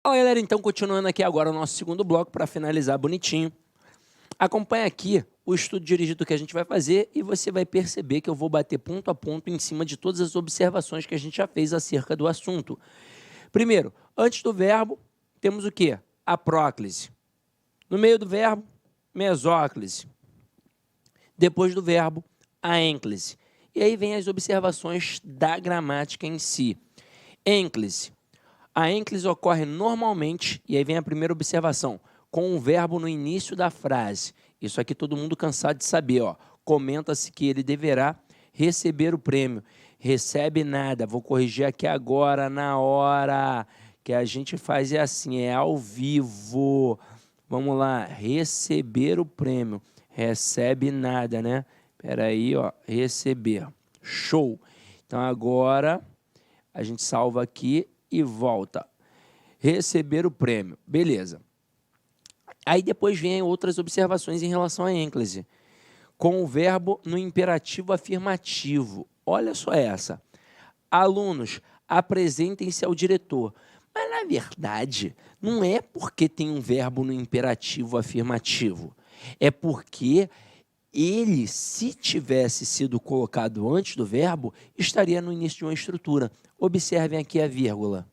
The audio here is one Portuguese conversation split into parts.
Fala, galera, então, continuando aqui agora o nosso segundo bloco para finalizar bonitinho. Acompanha aqui o estudo dirigido que a gente vai fazer e você vai perceber que eu vou bater ponto a ponto em cima de todas as observações que a gente já fez acerca do assunto. Primeiro, antes do verbo, temos o quê? A próclise. No meio do verbo, mesóclise. Depois do verbo, a ênclise. E aí vem as observações da gramática em si. Ênclise. A ênclise ocorre normalmente, e aí vem a primeira observação, com o verbo no início da frase. Isso aqui todo mundo cansado de saber, ó. Comenta-se que ele deverá receber o prêmio. Recebe nada. Vou corrigir aqui agora, na hora que a gente faz é assim, é ao vivo. Vamos lá, receber o prêmio. Recebe nada, né? Espera aí, ó, receber. Show. Então agora a gente salva aqui e volta. Receber o prêmio. Beleza. Aí depois vem outras observações em relação à ênclise. Com o verbo no imperativo afirmativo. Olha só essa. Alunos, apresentem-se ao diretor. Mas, na verdade, não é porque tem um verbo no imperativo afirmativo. É porque ele, se tivesse sido colocado antes do verbo, estaria no início de uma estrutura. Observem aqui a vírgula.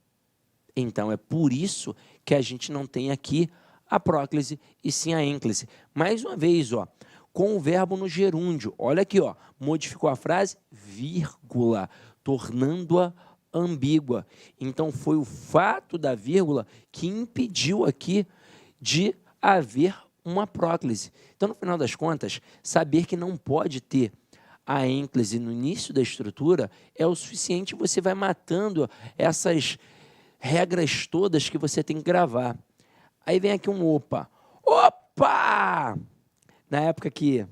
Então, é por isso que a gente não tem aqui a próclise e sim a ênclise. Mais uma vez, ó, com o verbo no gerúndio. Olha aqui, ó, modificou a frase, vírgula, tornando-a ambígua. Então, foi o fato da vírgula que impediu aqui de haver uma próclise. Então, no final das contas, saber que não pode ter a ênclise no início da estrutura é o suficiente, você vai matando essas regras todas que você tem que gravar. Aí vem aqui um opa. Opa! Na época que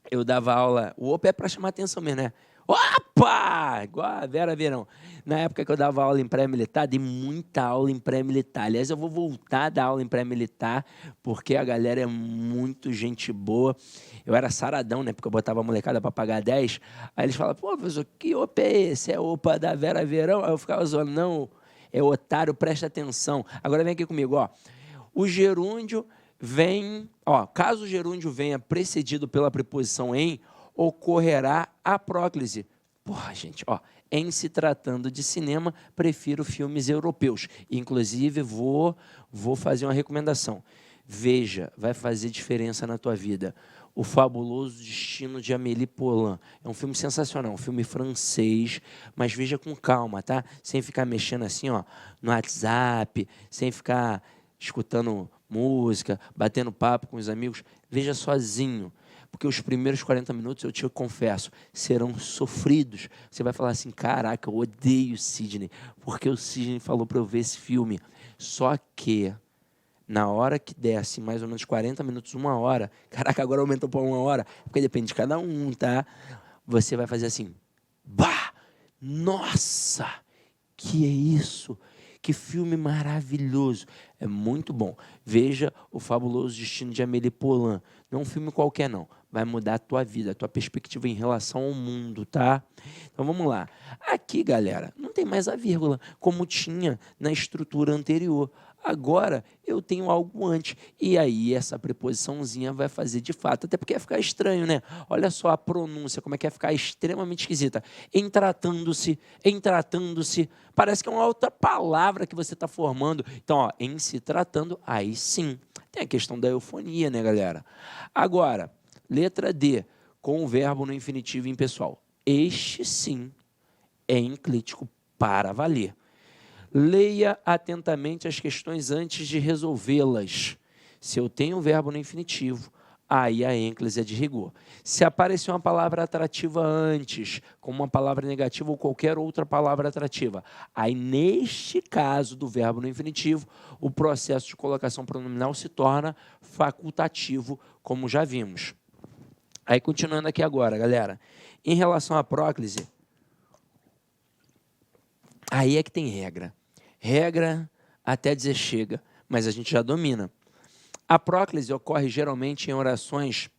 eu dava aula, o opa é para chamar atenção mesmo, né? Opa! Igual a Vera Verão. Na época que eu dava aula em pré-militar, dei muita aula em pré-militar. Aliás, eu vou voltar a dar aula em pré-militar, porque a galera é muito gente boa. Eu era saradão, né? Porque eu botava a molecada para pagar 10. Aí eles falavam, pô, professor, que opa é esse? É opa da Vera Verão? Aí eu ficava zoando, não, é otário, presta atenção. Agora vem aqui comigo, ó. O gerúndio vem, ó, caso o gerúndio venha precedido pela preposição em, ocorrerá a próclise. Porra, gente, ó, em se tratando de cinema, prefiro filmes europeus. Inclusive, vou fazer uma recomendação. Veja, vai fazer diferença na tua vida. O Fabuloso Destino de Amélie Poulain. É um filme sensacional, um filme francês, mas veja com calma, tá? Sem ficar mexendo assim, ó, no WhatsApp, sem ficar escutando música, batendo papo com os amigos. Veja sozinho, porque os primeiros 40 minutos, eu te confesso, serão sofridos. Você vai falar assim, caraca, eu odeio o Sidney, porque o Sidney falou para eu ver esse filme. Só que na hora que desce, mais ou menos 40 minutos, 1 hora, caraca, agora aumentou para 1 hora, porque depende de cada um, tá? Você vai fazer assim, bah, nossa, que é isso? Que filme maravilhoso. É muito bom. Veja O Fabuloso Destino de Amélie Poulain. Não é um filme qualquer, não. Vai mudar a tua vida, a tua perspectiva em relação ao mundo, tá? Então, vamos lá. Aqui, galera, não tem mais a vírgula, como tinha na estrutura anterior. Agora, eu tenho algo antes. E aí, essa preposiçãozinha vai fazer de fato. Até porque vai ficar estranho, né? Olha só a pronúncia, como é que vai ficar extremamente esquisita. Em tratando-se. Parece que é uma outra palavra que você está formando. Então, ó, em se tratando, aí sim. Tem a questão da eufonia, né, galera? Agora, letra D, com o verbo no infinitivo impessoal. Este sim é enclítico para valer. Leia atentamente as questões antes de resolvê-las. Se eu tenho um verbo no infinitivo, aí a ênclise é de rigor. Se aparecer uma palavra atrativa antes, como uma palavra negativa ou qualquer outra palavra atrativa, aí neste caso do verbo no infinitivo, o processo de colocação pronominal se torna facultativo, como já vimos. Aí continuando aqui agora, galera, em relação à próclise, aí é que tem regra. Regra até dizer chega, mas a gente já domina. A próclise ocorre geralmente em orações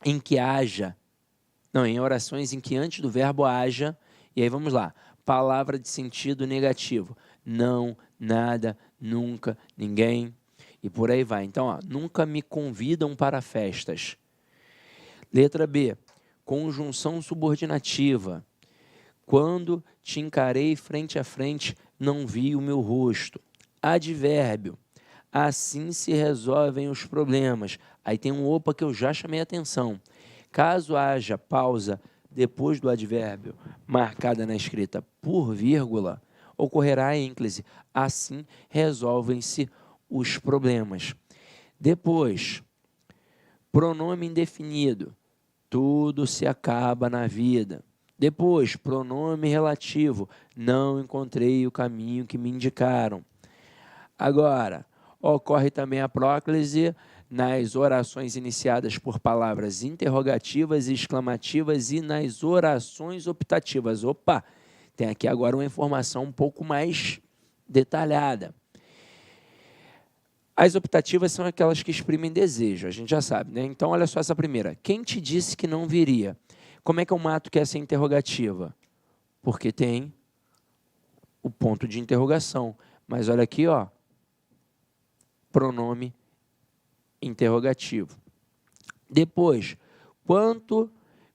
em que em orações em que antes do verbo haja, e aí vamos lá, palavra de sentido negativo. não, nada, nunca, ninguém, e por aí vai. Então, nunca me convidam para festas. Letra B, conjunção subordinativa. Quando te encarei frente a frente, não vi o meu rosto. Advérbio, assim se resolvem os problemas. Aí tem um opa que eu já chamei a atenção. Caso haja pausa depois do advérbio marcada na escrita por vírgula, ocorrerá a ênclise. Assim resolvem-se os problemas. Depois, pronome indefinido. Tudo se acaba na vida. Depois, pronome relativo. Não encontrei o caminho que me indicaram. Agora, ocorre também a próclise nas orações iniciadas por palavras interrogativas e exclamativas e nas orações optativas. Opa, tem aqui agora uma informação um pouco mais detalhada. As optativas são aquelas que exprimem desejo, a gente já sabe, né? Então, olha só essa primeira. Quem te disse que não viria? Como é que eu mato que essa é interrogativa? Porque tem o ponto de interrogação. Mas olha aqui, ó, pronome interrogativo. Depois, quanto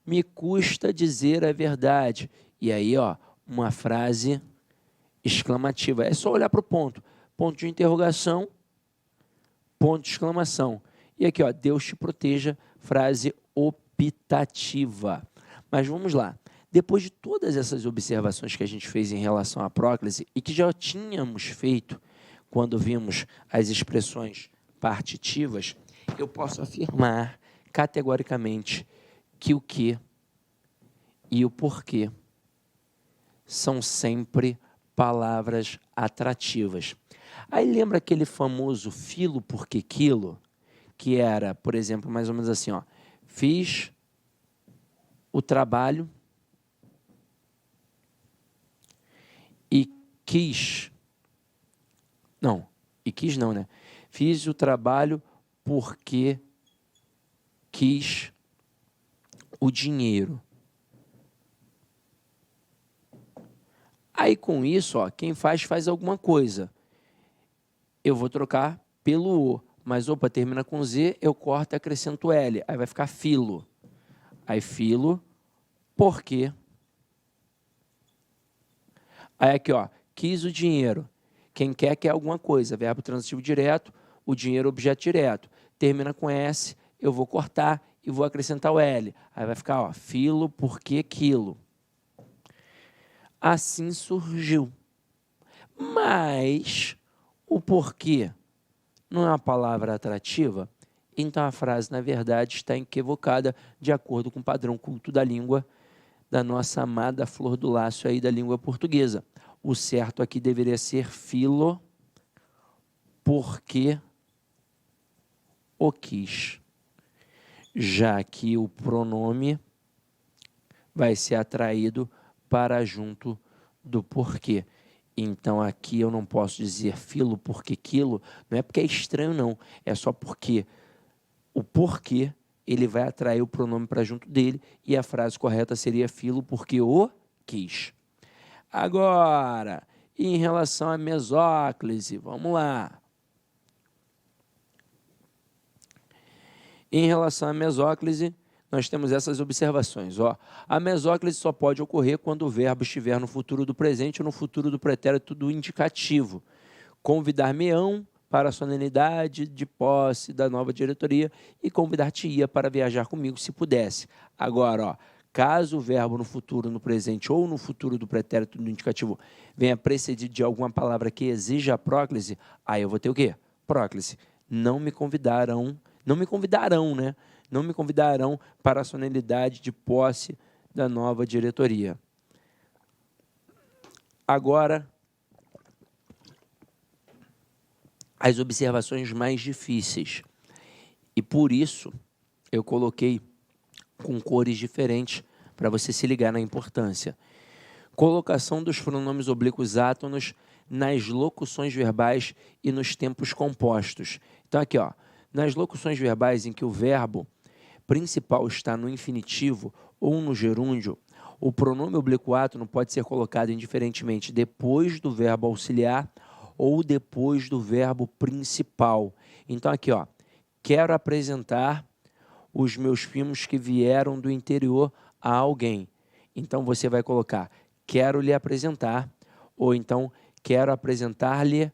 me custa dizer a verdade? E aí, ó, uma frase exclamativa. É só olhar para o ponto. Ponto de interrogação, ponto de exclamação. E aqui, ó, Deus te proteja, frase optativa. Mas vamos lá. Depois de todas essas observações que a gente fez em relação à próclise e que já tínhamos feito quando vimos as expressões partitivas, eu posso afirmar categoricamente que o que e o porquê são sempre palavras atrativas. Aí lembra aquele famoso filo porque quilo, que era, por exemplo, mais ou menos assim, ó, fiz o trabalho e quis, não, né? Fiz o trabalho porque quis o dinheiro. Aí com isso, ó, quem faz alguma coisa. Eu vou trocar pelo O, mas opa, termina com Z, eu corto e acrescento L, aí vai ficar filo. Aí filo, porque. Aí aqui, ó, quis o dinheiro. Quem quer alguma coisa, verbo transitivo direto, o dinheiro objeto direto. Termina com S, eu vou cortar e vou acrescentar o L. Aí vai ficar, ó, filo, porque quilo. Assim surgiu. Mas o porquê não é uma palavra atrativa? Então a frase, na verdade, está equivocada de acordo com o padrão culto da língua da nossa amada flor do lácio aí da língua portuguesa. O certo aqui deveria ser filo, porque o quis. Já que o pronome vai ser atraído para junto do porquê. Então, aqui eu não posso dizer filo porque quilo, não é porque é estranho, não. É só porque o porquê, ele vai atrair o pronome para junto dele e a frase correta seria filo porque o quis. Agora, em relação à mesóclise, vamos lá. Em relação à mesóclise, nós temos essas observações. Ó, a mesóclise só pode ocorrer quando o verbo estiver no futuro do presente ou no futuro do pretérito do indicativo. Convidar-me-ão para a solenidade de posse da nova diretoria e convidar-te-ia para viajar comigo se pudesse. Agora, ó, caso o verbo no futuro, no presente ou no futuro do pretérito do indicativo venha precedido de alguma palavra que exija a próclise, aí eu vou ter o quê? Próclise. Não me convidarão, né? Não me convidarão para a solenidade de posse da nova diretoria. Agora, as observações mais difíceis. E por isso, eu coloquei com cores diferentes para você se ligar na importância. Colocação dos pronomes oblíquos átonos nas locuções verbais e nos tempos compostos. Então, aqui, ó, nas locuções verbais em que o verbo principal está no infinitivo ou no gerúndio, O pronome oblíquo átono pode ser colocado indiferentemente depois do verbo auxiliar ou depois do verbo principal. Então, aqui, ó, quero apresentar os meus primos que vieram do interior a alguém. Então, você vai colocar quero lhe apresentar, ou então quero apresentar-lhe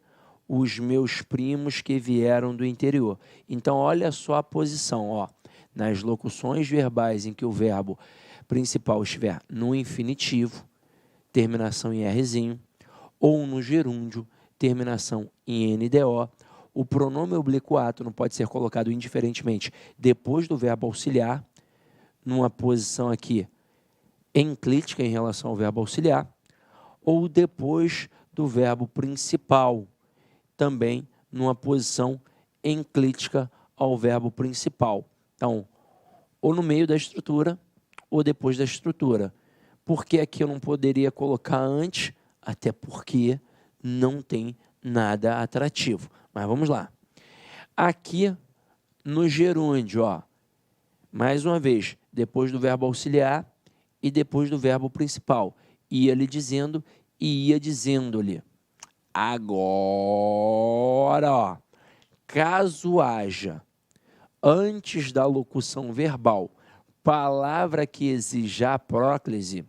os meus primos que vieram do interior. Então, olha só a posição, ó. Nas locuções verbais em que o verbo principal estiver no infinitivo, terminação em Rzinho, ou no gerúndio, terminação em NDO, o pronome oblíquo átono pode ser colocado indiferentemente depois do verbo auxiliar, numa posição aqui enclítica em relação ao verbo auxiliar, ou depois do verbo principal, também numa posição enclítica ao verbo principal. Então, ou no meio da estrutura, ou depois da estrutura. Por que aqui eu não poderia colocar antes? Até porque não tem nada atrativo. Mas vamos lá. Aqui no gerúndio, ó, mais uma vez, depois do verbo auxiliar e depois do verbo principal. Ia-lhe dizendo e ia dizendo-lhe. Agora, ó, caso haja, antes da locução verbal, palavra que exija a próclise,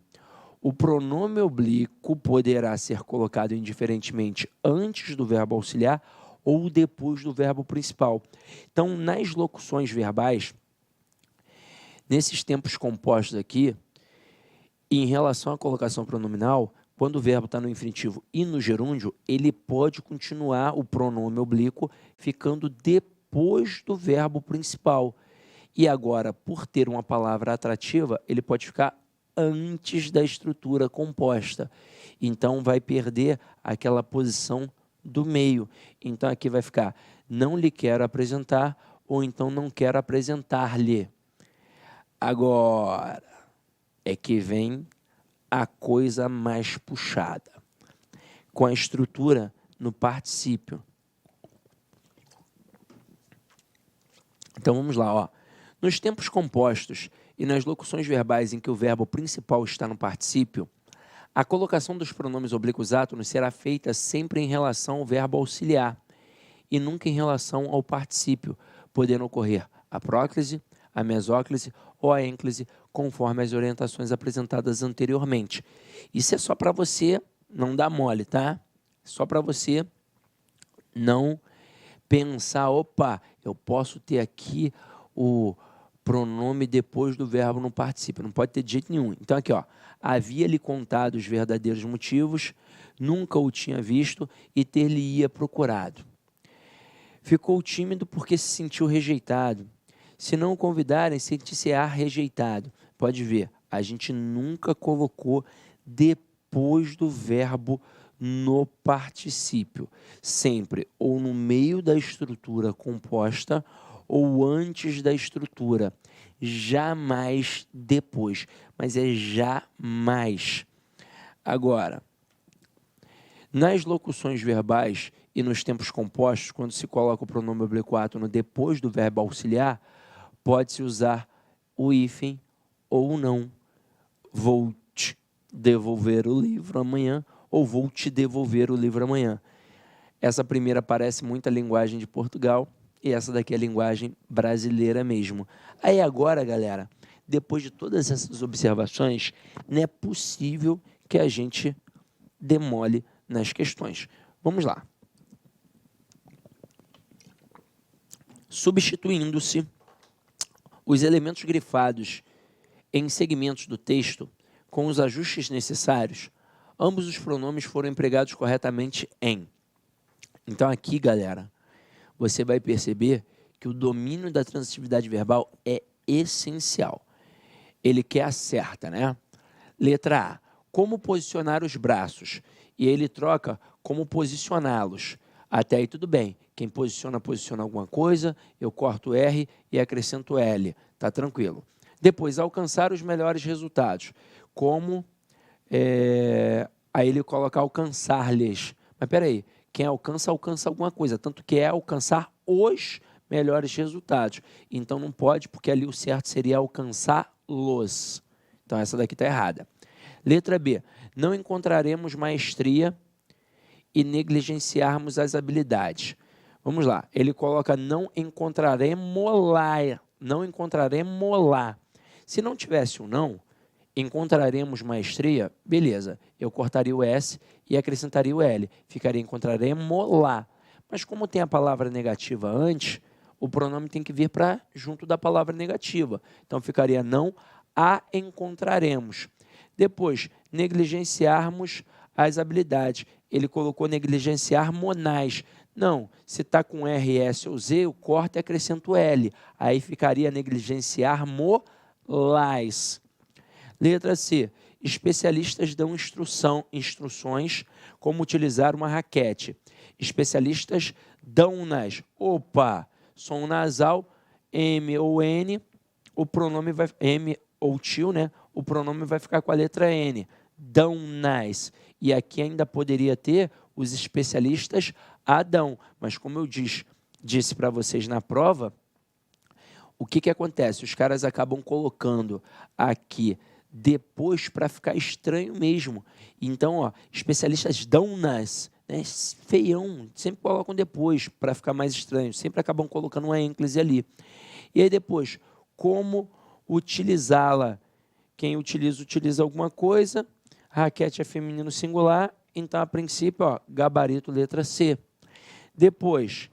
o pronome oblíquo poderá ser colocado indiferentemente antes do verbo auxiliar ou depois do verbo principal. Então, nas locuções verbais, nesses tempos compostos aqui, em relação à colocação pronominal, quando o verbo está no infinitivo e no gerúndio, ele pode continuar o pronome oblíquo ficando depois do verbo principal. E agora, por ter uma palavra atrativa, ele pode ficar antes da estrutura composta. Então, vai perder aquela posição do meio. Então, aqui vai ficar não lhe quero apresentar ou então não quero apresentar-lhe. Agora, é que vem a coisa mais puxada, com a estrutura no particípio. Então, vamos lá, ó. Nos tempos compostos e nas locuções verbais em que o verbo principal está no particípio, a colocação dos pronomes oblíquos átonos será feita sempre em relação ao verbo auxiliar e nunca em relação ao particípio, podendo ocorrer a próclise, a mesóclise ou a ênclise, conforme as orientações apresentadas anteriormente. Isso é só para você não dar mole, tá? Só para você não pensar, opa, eu posso ter aqui o pronome depois do verbo no particípio. Não pode ter de jeito nenhum. Então, aqui, ó, havia-lhe contado os verdadeiros motivos, nunca o tinha visto e ter-lhe-ia procurado. Ficou tímido porque se sentiu rejeitado. Se não o convidarem, sentir-se-á rejeitado. Pode ver, a gente nunca colocou depois do verbo no particípio. Sempre ou no meio da estrutura composta ou antes da estrutura. Jamais depois, mas é jamais. Agora, nas locuções verbais e nos tempos compostos, quando se coloca o pronome oblíquo átono depois do verbo auxiliar, pode-se usar o hífen ou não. Vou te devolver o livro amanhã ou vou te devolver o livro amanhã. Essa primeira parece muito a linguagem de Portugal e essa daqui é a linguagem brasileira mesmo. Aí agora, galera, depois de todas essas observações, não é possível que a gente demole nas questões. Vamos lá. Substituindo-se os elementos grifados em segmentos do texto com os ajustes necessários, ambos os pronomes foram empregados corretamente em. Então aqui, galera, você vai perceber que o domínio da transitividade verbal é essencial. Ele que acerta, né? Letra A, como posicionar os braços? E ele troca como posicioná-los. Até aí tudo bem. Quem posiciona alguma coisa, eu corto R e acrescento L. Tá tranquilo. Depois, alcançar os melhores resultados. Como aí ele coloca alcançar-lhes. Mas peraí, quem alcança, alcança alguma coisa. Tanto que é alcançar os melhores resultados. Então não pode, porque ali o certo seria alcançá-los. Então essa daqui está errada. Letra B, não encontraremos maestria e negligenciarmos as habilidades. Vamos lá, ele coloca não encontraremos lá, não encontraremos lá. Se não tivesse o não, encontraremos maestria, beleza, eu cortaria o S e acrescentaria o L, ficaria encontraremos lá. Mas como tem a palavra negativa antes, o pronome tem que vir para junto da palavra negativa. Então ficaria não a encontraremos. Depois, negligenciarmos as habilidades. Ele colocou negligenciar monais. Não, se está com R, S ou Z, eu corto e acrescento L. Aí ficaria negligenciar molais. Letra C. Especialistas dão instruções como utilizar uma raquete. Especialistas dão-nas. Opa! Som nasal, M ou N, o pronome vai... M ou tio, né? O pronome vai ficar com a letra N. Dão-nas. E aqui ainda poderia ter os especialistas Adão. Mas como eu disse para vocês na prova, o que acontece? Os caras acabam colocando aqui depois para ficar estranho mesmo. Então, ó, especialistas dão-nas, né? Feião, sempre colocam depois para ficar mais estranho. Sempre acabam colocando uma ênclise ali. E aí depois, como utilizá-la? Quem utiliza alguma coisa. Raquete é feminino singular, então, a princípio, ó, gabarito, letra C. Depois,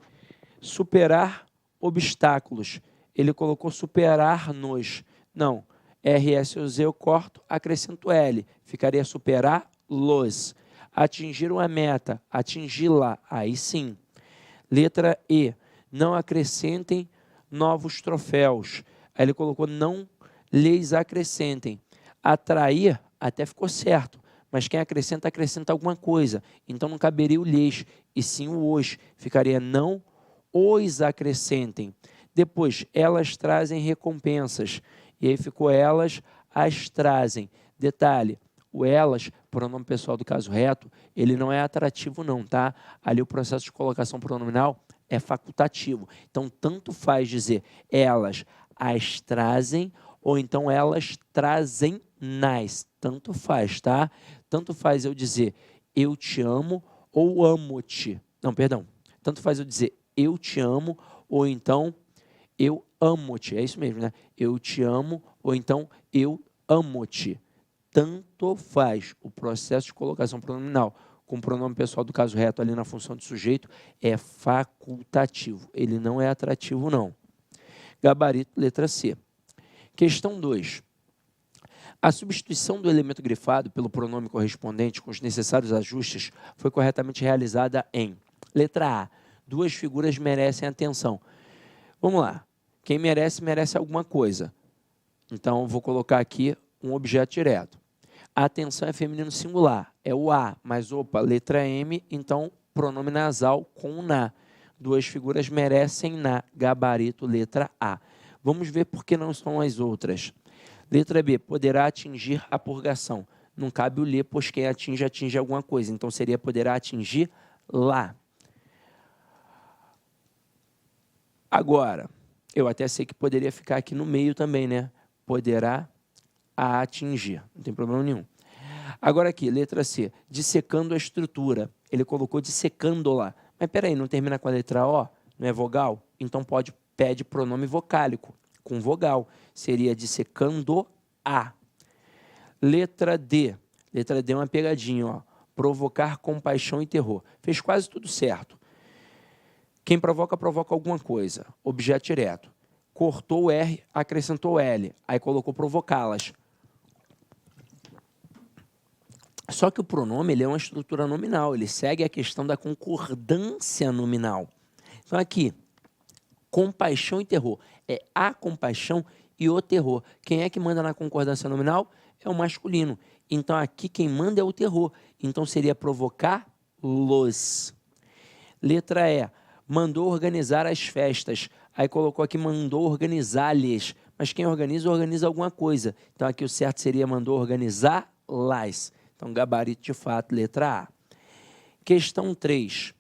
superar obstáculos. Ele colocou superar-nos. Não, R, S ou Z eu corto, acrescento L. Ficaria superar-los. Atingir uma meta, atingi-la, aí sim. Letra E, não acrescentem novos troféus. Aí ele colocou não lhes acrescentem. Atrair até ficou certo, mas quem acrescenta, acrescenta alguma coisa. Então não caberia o lhes, e sim o os. Ficaria não os acrescentem. Depois, elas trazem recompensas. E aí ficou elas as trazem. Detalhe, o elas, pronome pessoal do caso reto, ele não é atrativo não, tá? Ali o processo de colocação pronominal é facultativo. Então, tanto faz dizer elas as trazem ou então elas trazem nas. Tanto faz, tá? Tanto faz eu dizer eu te amo ou amo-te. Não, perdão. Tanto faz eu dizer eu te amo ou então eu amo-te. É isso mesmo, né? Eu te amo ou então eu amo-te. Tanto faz. O processo de colocação pronominal com o pronome pessoal do caso reto ali na função de sujeito é facultativo. Ele não é atrativo, não. Gabarito, letra C. Questão 2. A substituição do elemento grifado pelo pronome correspondente com os necessários ajustes foi corretamente realizada em letra A. Duas figuras merecem atenção. Vamos lá. Quem merece, merece alguma coisa. Então, vou colocar aqui um objeto direto. A atenção é feminino singular. É o A, mas, opa, letra M, então, pronome nasal com na. Duas figuras merecem na. Gabarito, letra A. Vamos ver por que não estão as outras. Letra B, poderá atingir a purgação. Não cabe o lhe, pois quem atinge, atinge alguma coisa. Então, seria poderá atingir lá. Agora, eu até sei que poderia ficar aqui no meio também, né? Poderá atingir. Não tem problema nenhum. Agora aqui, letra C, dissecando a estrutura. Ele colocou dissecando lá. Mas peraí, não termina com a letra O? Não é vogal? Então, pede pronome vocálico, com vogal. Seria dissecando a. Letra D. Letra D é uma pegadinha, ó. Provocar compaixão e terror. Fez quase tudo certo. Quem provoca, provoca alguma coisa. Objeto direto. Cortou o R, acrescentou o L. Aí colocou provocá-las. Só que o pronome ele é uma estrutura nominal. Ele segue a questão da concordância nominal. Então, aqui, compaixão e terror. É a compaixão e o terror. Quem é que manda na concordância nominal? É o masculino. Então, aqui quem manda é o terror. Então, seria provocar-los. Letra E. Mandou organizar as festas. Aí colocou aqui, mandou organizar-lhes. Mas quem organiza, organiza alguma coisa. Então, aqui o certo seria mandou organizar-las. Então, gabarito de fato, letra A. Questão 3.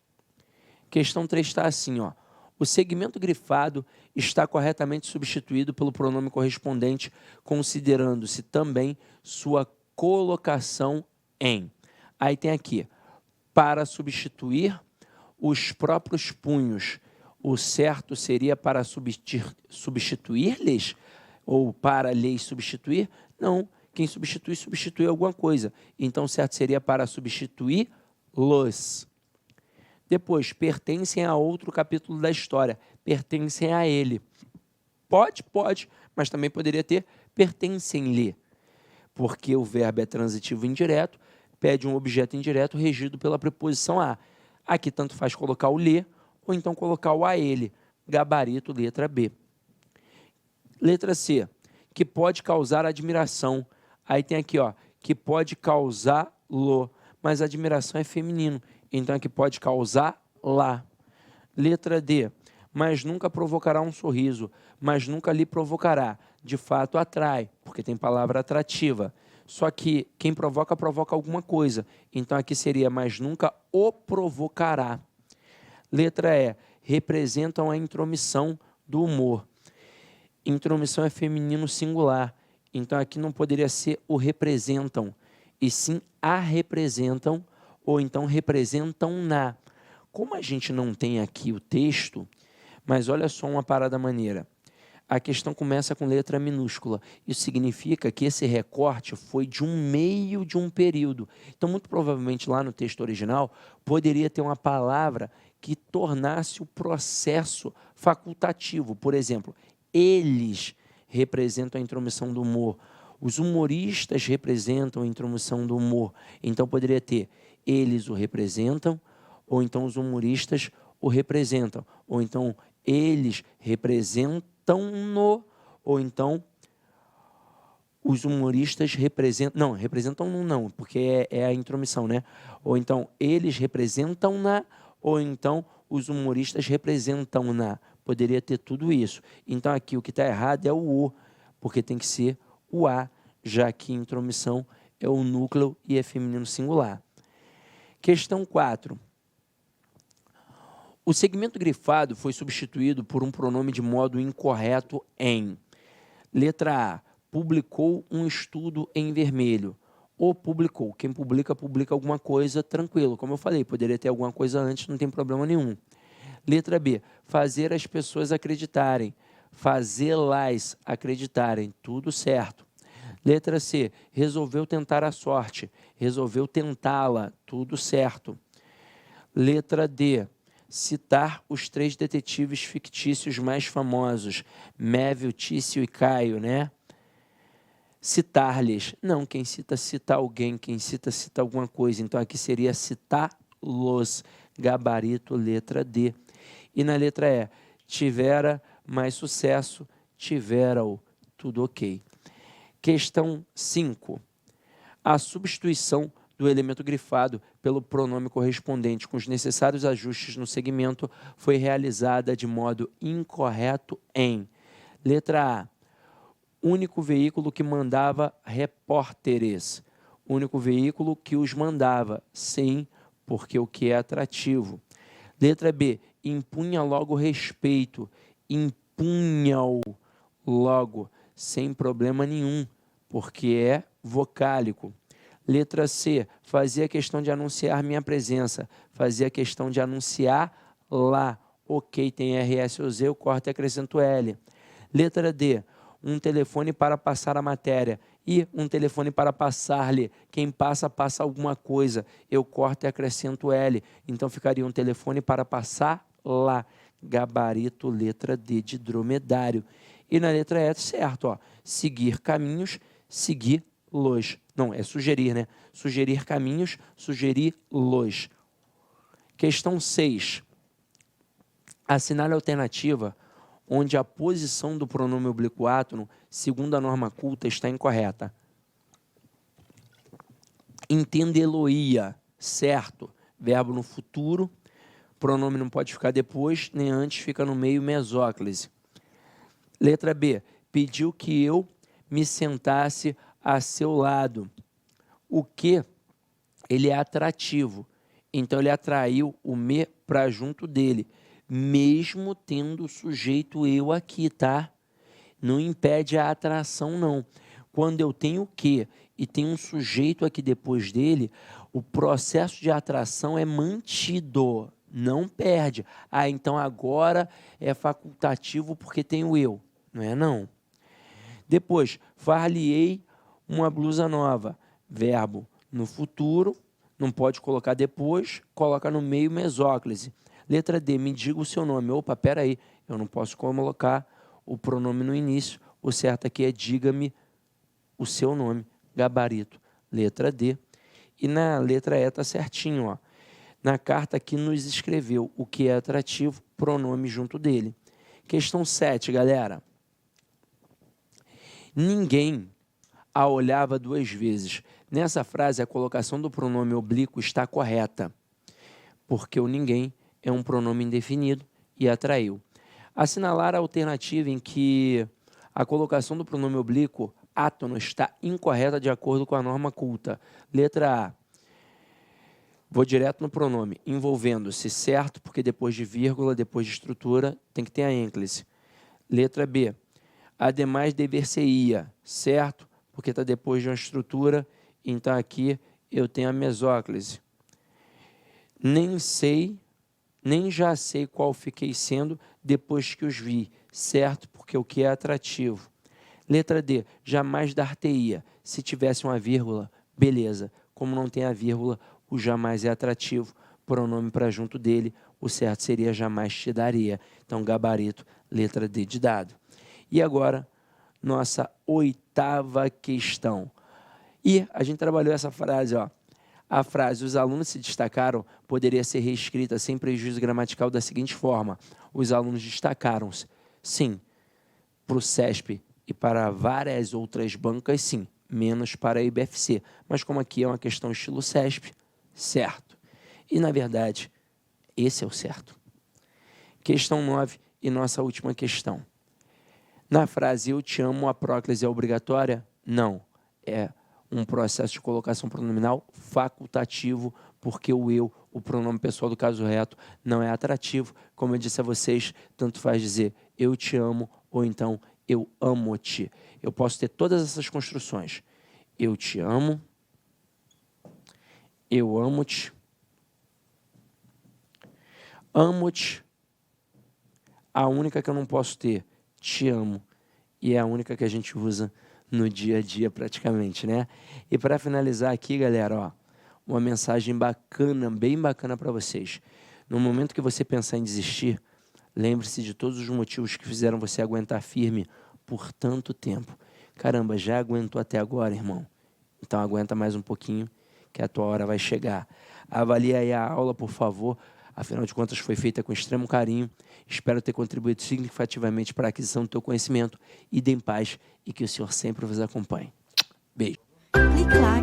Questão 3 está assim, ó. O segmento grifado está corretamente substituído pelo pronome correspondente, considerando-se também sua colocação em. Aí tem aqui, para substituir os próprios punhos. O certo seria para substituir-lhes? Ou para lhes substituir? Não, quem substitui, substitui alguma coisa. Então, o certo seria para substituir-los. Depois, pertencem a outro capítulo da história. Pertencem a ele. Pode, mas também poderia ter pertencem-lhe. Porque o verbo é transitivo indireto, pede um objeto indireto regido pela preposição a. Aqui tanto faz colocar o lhe, ou então colocar o a ele. Gabarito, letra B. Letra C, que pode causar admiração. Aí tem aqui, ó, que pode causar-lo, mas admiração é feminino, então aqui pode causar lá. Letra D, mas nunca provocará um sorriso, mas nunca lhe provocará. De fato, atrai, porque tem palavra atrativa. Só que quem provoca, provoca alguma coisa. Então aqui seria, mas nunca o provocará. Letra E, representam a intromissão do humor. Intromissão é feminino singular, então aqui não poderia ser o representam, e sim a representam, ou então representam na. Como a gente não tem aqui o texto, mas olha só uma parada maneira. A questão começa com letra minúscula. Isso significa que esse recorte foi de um meio de um período. Então, muito provavelmente, lá no texto original, poderia ter uma palavra que tornasse o processo facultativo. Por exemplo, eles representam a intromissão do humor. Os humoristas representam a intromissão do humor. Então, poderia ter eles o representam, ou então os humoristas o representam, ou então eles representam-no, ou então os humoristas representam... Não, representam-no não, porque é a intromissão, né? Ou então eles representam-na, ou então os humoristas representam-na. Poderia ter tudo isso. Então, aqui o que está errado é o O, porque tem que ser o A, já que intromissão é o núcleo e é feminino singular. Questão 4. O segmento grifado foi substituído por um pronome de modo incorreto em. Letra A. Publicou um estudo em vermelho. O publicou. Quem publica, publica alguma coisa, tranquilo. Como eu falei, poderia ter alguma coisa antes, não tem problema nenhum. Letra B, fazer as pessoas acreditarem, fazê-las acreditarem, tudo certo. Letra C, resolveu tentar a sorte, resolveu tentá-la, tudo certo. Letra D, citar os 3 detetives fictícios mais famosos, Mévio, Tício e Caio, né? Citar-lhes, não, quem cita alguém, quem cita alguma coisa, então aqui seria citá-los, gabarito, letra D. E na letra E, tivera mais sucesso, tivera-o, tudo ok. Questão 5. A substituição do elemento grifado pelo pronome correspondente com os necessários ajustes no segmento foi realizada de modo incorreto em. Letra A, único veículo que mandava repórteres. Único veículo que os mandava, sim, porque o que é atrativo. Letra B, impunha logo respeito, impunha-o logo, sem problema nenhum, porque é vocálico. Letra C, fazia questão de anunciar minha presença, fazia questão de anunciar lá, ok, tem RS ou Z, eu corto e acrescento L. Letra D, um telefone para passar a matéria, e um telefone para passar-lhe, quem passa, passa alguma coisa, eu corto e acrescento L, então ficaria um telefone para passar lá, gabarito, letra D de dromedário. E na letra E, certo, ó, seguir caminhos, seguir-los. Não, é sugerir, né? Sugerir caminhos, sugerir-los. Questão 6. Assinale a alternativa onde a posição do pronome oblíquo átono, segundo a norma culta, está incorreta. Entendê-lo-ia, certo, verbo no futuro, pronome não pode ficar depois, nem antes, fica no meio, mesóclise. Letra B, pediu que eu me sentasse a seu lado. O que? Ele é atrativo, então ele atraiu o me para junto dele, mesmo tendo o sujeito eu aqui, tá? Não impede a atração, não. Quando eu tenho o que e tem um sujeito aqui depois dele, o processo de atração é mantido, não perde. Ah, então agora é facultativo porque tem o eu. Não é não. Depois, far-lhe-ei uma blusa nova. Verbo no futuro, não pode colocar depois, coloca no meio mesóclise. Letra D, me diga o seu nome. Opa, peraí, eu não posso colocar o pronome no início. O certo aqui é diga-me o seu nome. Gabarito. Letra D. E na letra E está certinho, ó. Na carta aqui nos escreveu o que é atrativo, pronome junto dele. Questão 7, galera. Ninguém a olhava 2 vezes. Nessa frase, a colocação do pronome oblíquo está correta, porque o ninguém é um pronome indefinido e atraiu. Assinalar a alternativa em que a colocação do pronome oblíquo átono está incorreta de acordo com a norma culta. Letra A. Vou direto no pronome, envolvendo-se, certo, porque depois de vírgula, depois de estrutura, tem que ter a ênclise. Letra B. Ademais, dever-se-ia, certo, porque está depois de uma estrutura, então aqui eu tenho a mesóclise. Nem já sei qual fiquei sendo depois que os vi, certo, porque o que é atrativo. Letra D, jamais dar-te-ia. Se tivesse uma vírgula, beleza. Como não tem a vírgula, o jamais é atrativo, pronome para junto dele, o certo seria jamais te daria. Então, gabarito, letra D de dado. E agora, nossa 8ª questão. E a gente trabalhou essa frase, ó. A frase, os alunos se destacaram, poderia ser reescrita sem prejuízo gramatical da seguinte forma. Os alunos destacaram-se, sim, para o CESP e para várias outras bancas, sim, menos para a IBFC. Mas como aqui é uma questão estilo CESP, certo. E, na verdade, esse é o certo. Questão 9 e nossa última questão. Na frase, eu te amo, a próclise é obrigatória? Não. É um processo de colocação pronominal facultativo, porque o eu, o pronome pessoal do caso reto, não é atrativo. Como eu disse a vocês, tanto faz dizer eu te amo ou então eu amo-te. Eu posso ter todas essas construções. Eu te amo, eu amo-te, amo-te. A única que eu não posso ter, te amo. E é a única que a gente usa no dia a dia praticamente, né? E para finalizar aqui, galera, ó, uma mensagem bacana, bem bacana para vocês. No momento que você pensar em desistir, lembre-se de todos os motivos que fizeram você aguentar firme por tanto tempo. Caramba, já aguentou até agora, irmão? Então aguenta mais um pouquinho, que a tua hora vai chegar. Avalie aí a aula, por favor. Afinal de contas, foi feita com extremo carinho. Espero ter contribuído significativamente para a aquisição do teu conhecimento. Ide em paz e que o Senhor sempre vos acompanhe. Beijo. Clique lá